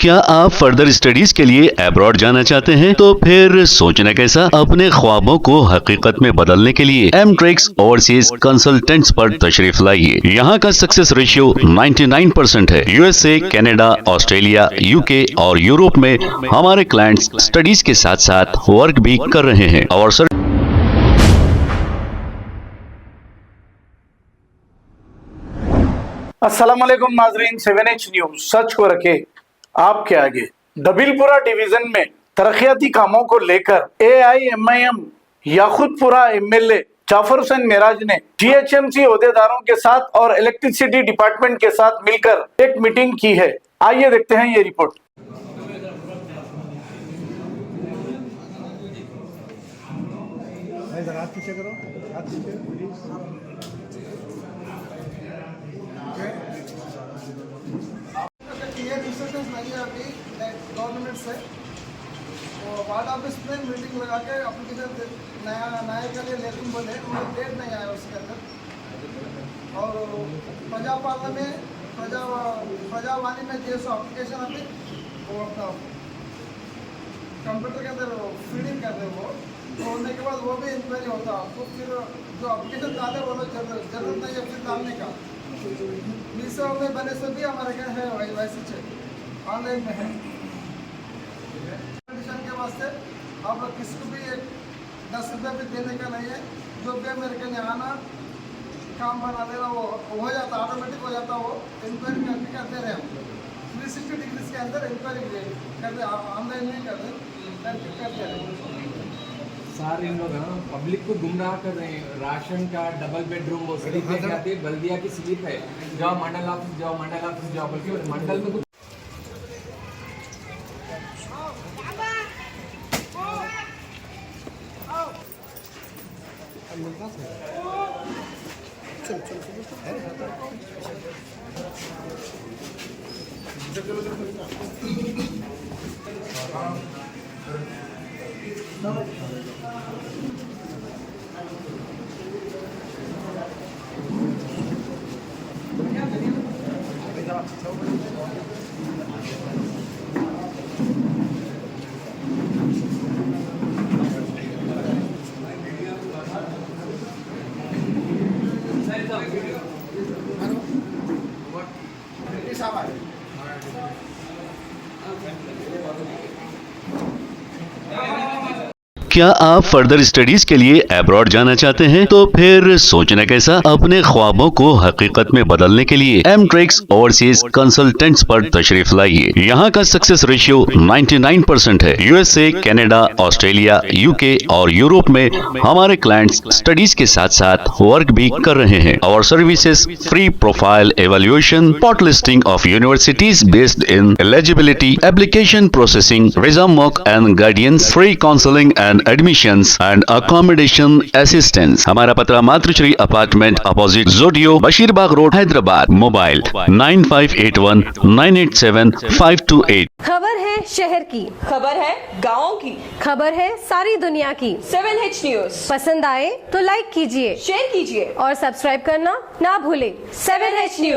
क्या आप further studies के लिए अब्रॉड जाना चाहते हैं? तो फिर सोचना कैसा, अपने ख्वाबों को हकीकत में बदलने के लिए एमट्रिक्स ओवरसीज कंसल्टेंट्स पर तशरीफ लाइए। यहाँ का सक्सेस रेशियो 99% है। यूएसए, कनाडा, ऑस्ट्रेलिया, यूके और यूरोप में हमारे क्लाइंट्स स्टडीज के साथ साथ वर्क भी कर रहे हैं और अस्सलामुअलैकुम नाजरीन, 7H न्यूज सच को रखे आपके आगे। दबिलपुरा डिवीजन में तरक्याती कामों को लेकर AIMIM याखुतपुरा MLA जाफर हुसैन मेराज ने GHMC ओहदेदारों के साथ और इलेक्ट्रिसिटी डिपार्टमेंट के साथ मिलकर एक मीटिंग की है। आइए देखते हैं ये रिपोर्ट। गवर्नमेंट से वार्ड ऑफिस में मीटिंग लगा के एप्लीकेशन नया के लिए लेकिन बोले डेट नहीं आया उसके अंदर। और प्रजापालन में प्रजावाणी में जो एप्लीकेशन अभी वो अपना कंप्यूटर के अंदर फीडिंग कर रहे वो, तो होने के बाद वो भी इंक्वायरी होता। तो फिर जो एप्लीकेशन डाले वो लोग जरूरत नहीं है फिर डालने का। मीसो में बने से भी हमारे घर है वैसे ऑनलाइन में है। कंडीशन के वास्ते आप लोग किसी को भी 10 रुपये भी देने का नहीं है। जो भी मेरे के लिए आना काम बना देना वो हो जाता, ऑटोमेटिक हो जाता। वो इंक्वायरी करते रहे हम 360 डिग्री के अंदर इंक्वायरी करते, ऑनलाइन नहीं करते रहे। सारे इन लोग पब्लिक को गुमराह कर रहे हैं। राशन का डबल बेडरूम वो स्लिप दे जाती है, बल्दिया की स्लिप है, जाओ मंडल ऑफिस जाओ, बल्कि मंडल में कुछ क्या आप फर्दर स्टडीज के लिए अब्रॉड जाना चाहते हैं? तो फिर सोचना कैसा, अपने ख्वाबों को हकीकत में बदलने के लिए एमट्रिक्स ओवरसीज कंसल्टेंट्स पर तशरीफ लाइए। यहाँ का सक्सेस रेशियो 99% है। यूएसए, कनाडा, ऑस्ट्रेलिया, यूके और यूरोप में हमारे क्लाइंट्स स्टडीज के साथ साथ वर्क भी कर रहे हैं और services free profile evaluation, spot listing of universities based in eligibility, application processing, visa mock and guidance, free counselling and admissions and accommodation assistance. हमारा पता मातृश्री अपार्टमेंट अपोजिट जोडियो, बशीरबाग रोड, हैदराबाद। मोबाइल 9581 987 528। खबर है शहर की, खबर है गाँव की, खबर है सारी दुनिया की। 7H न्यूज पसंद आए तो लाइक कीजिए, शेयर कीजिए और सब्सक्राइब करना ना भूले। 7H news.